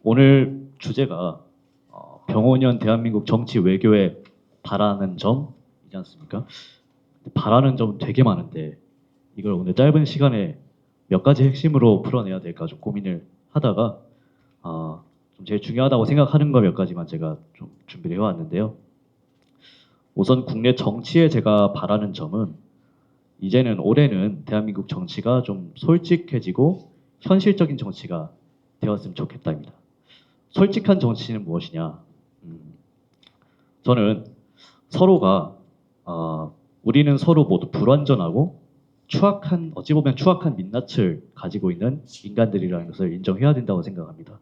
오늘 주제가 병원년 대한민국 정치 외교에 바라는 점이지 않습니까? 바라는 점은 되게 많은데 이걸 오늘 짧은 시간에 몇 가지 핵심으로 풀어내야 될까 좀 고민을 하다가 좀 제일 중요하다고 생각하는 거 몇 가지만 제가 좀 준비를 해왔는데요. 우선 국내 정치에 제가 바라는 점은 이제는 올해는 대한민국 정치가 좀 솔직해지고 현실적인 정치가 되었으면 좋겠다입니다. 솔직한 정치는 무엇이냐? 저는 서로가 우리는 서로 모두 불완전하고 어찌 보면 추악한 민낯을 가지고 있는 인간들이라는 것을 인정해야 된다고 생각합니다.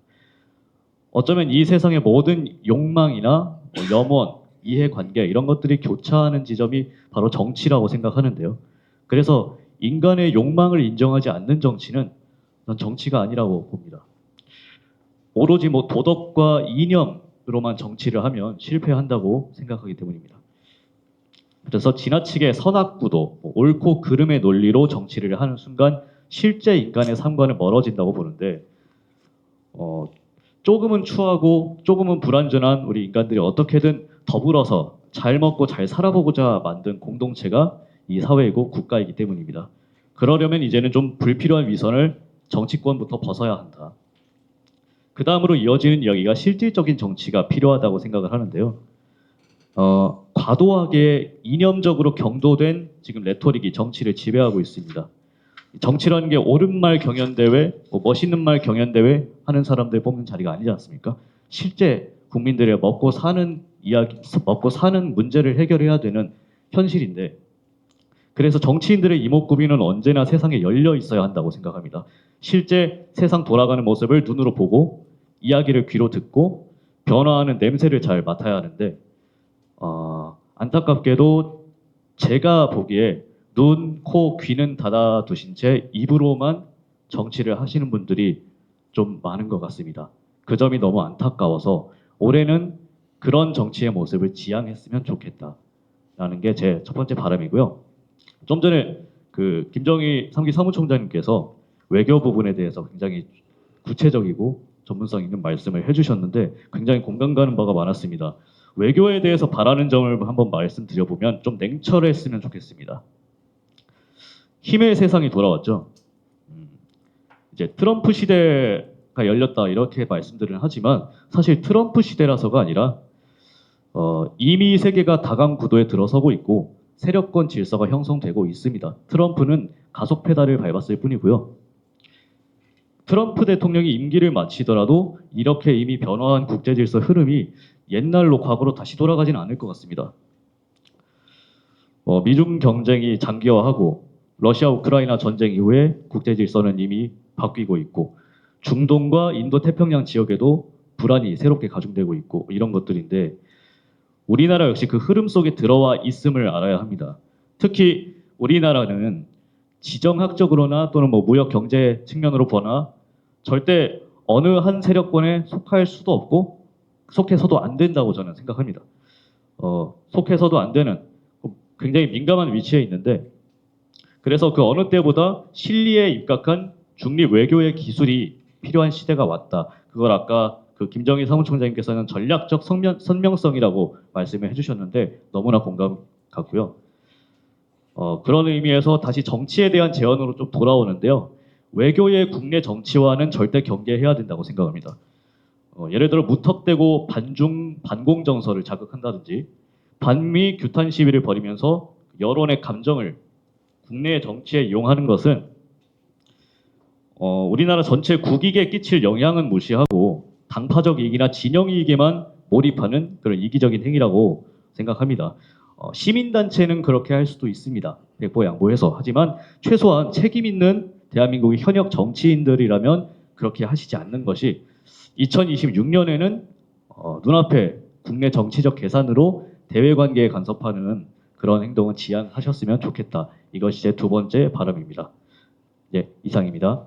어쩌면 이 세상의 모든 욕망이나 염원, 이해관계 이런 것들이 교차하는 지점이 바로 정치라고 생각하는데요. 그래서 인간의 욕망을 인정하지 않는 정치는 전 정치가 아니라고 봅니다. 오로지 도덕과 이념으로만 정치를 하면 실패한다고 생각하기 때문입니다. 그래서 지나치게 선악구도, 옳고 그름의 논리로 정치를 하는 순간 실제 인간의 삶과는 멀어진다고 보는데 조금은 추하고 조금은 불완전한 우리 인간들이 어떻게든 더불어서 잘 먹고 잘 살아보고자 만든 공동체가 이 사회이고 국가이기 때문입니다. 그러려면 이제는 좀 불필요한 위선을 정치권부터 벗어야 한다. 그 다음으로 이어지는 이야기가 실질적인 정치가 필요하다고 생각을 하는데요. 과도하게 이념적으로 경도된 지금 레토릭이 정치를 지배하고 있습니다. 정치라는 게 옳은 말 경연대회, 멋있는 말 경연대회 하는 사람들 뽑는 자리가 아니지 않습니까? 실제 국민들의 먹고 사는 문제를 해결해야 되는 현실인데, 그래서 정치인들의 이목구비는 언제나 세상에 열려 있어야 한다고 생각합니다. 실제 세상 돌아가는 모습을 눈으로 보고 이야기를 귀로 듣고 변화하는 냄새를 잘 맡아야 하는데 안타깝게도 제가 보기에 눈, 코, 귀는 닫아두신 채 입으로만 정치를 하시는 분들이 좀 많은 것 같습니다. 그 점이 너무 안타까워서 올해는 그런 정치의 모습을 지향했으면 좋겠다라는 게 제 첫 번째 바람이고요. 좀 전에 그 김정희 3기 사무총장님께서 외교 부분에 대해서 굉장히 구체적이고 전문성 있는 말씀을 해주셨는데 굉장히 공감 가는 바가 많았습니다. 외교에 대해서 바라는 점을 한번 말씀드려보면 좀 냉철했으면 좋겠습니다. 힘의 세상이 돌아왔죠. 이제 트럼프 시대가 열렸다 이렇게 말씀들을 하지만 사실 트럼프 시대라서가 아니라 이미 세계가 다강 구도에 들어서고 있고 세력권 질서가 형성되고 있습니다. 트럼프는 가속 페달을 밟았을 뿐이고요. 트럼프 대통령이 임기를 마치더라도 이렇게 이미 변화한 국제 질서 흐름이 옛날로 과거로 다시 돌아가지는 않을 것 같습니다. 미중 경쟁이 장기화하고 러시아 우크라이나 전쟁 이후에 국제 질서는 이미 바뀌고 있고 중동과 인도 태평양 지역에도 불안이 새롭게 가중되고 있고 이런 것들인데 우리나라 역시 그 흐름 속에 들어와 있음을 알아야 합니다. 특히 우리나라는 지정학적으로나 또는 무역 경제 측면으로 보나 절대 어느 한 세력권에 속할 수도 없고 속해서도 안 된다고 저는 생각합니다. 속해서도 안 되는 굉장히 민감한 위치에 있는데 그래서 그 어느 때보다 실리에 입각한 중립 외교의 기술이 필요한 시대가 왔다. 그걸 아까 그 김정희 사무총장님께서는 전략적 선명성이라고 말씀을 해주셨는데 너무나 공감 갔고요. 그런 의미에서 다시 정치에 대한 제언으로 좀 돌아오는데요. 외교의 국내 정치와는 절대 경계해야 된다고 생각합니다. 예를 들어 무턱대고 반공 정서를 자극한다든지 반미 규탄 시위를 벌이면서 여론의 감정을 국내 정치에 이용하는 것은 우리나라 전체 국익에 끼칠 영향은 무시하고 당파적 이익이나 진영 이익에만 몰입하는 그런 이기적인 행위라고 생각합니다. 시민단체는 그렇게 할 수도 있습니다. 백보양보해서. 하지만 최소한 책임 있는 대한민국의 현역 정치인들이라면 그렇게 하시지 않는 것이 2026년에는 눈앞에 국내 정치적 계산으로 대외관계에 간섭하는 그런 행동은 지양하셨으면 좋겠다. 이것이 제 두 번째 바람입니다. 네, 이상입니다.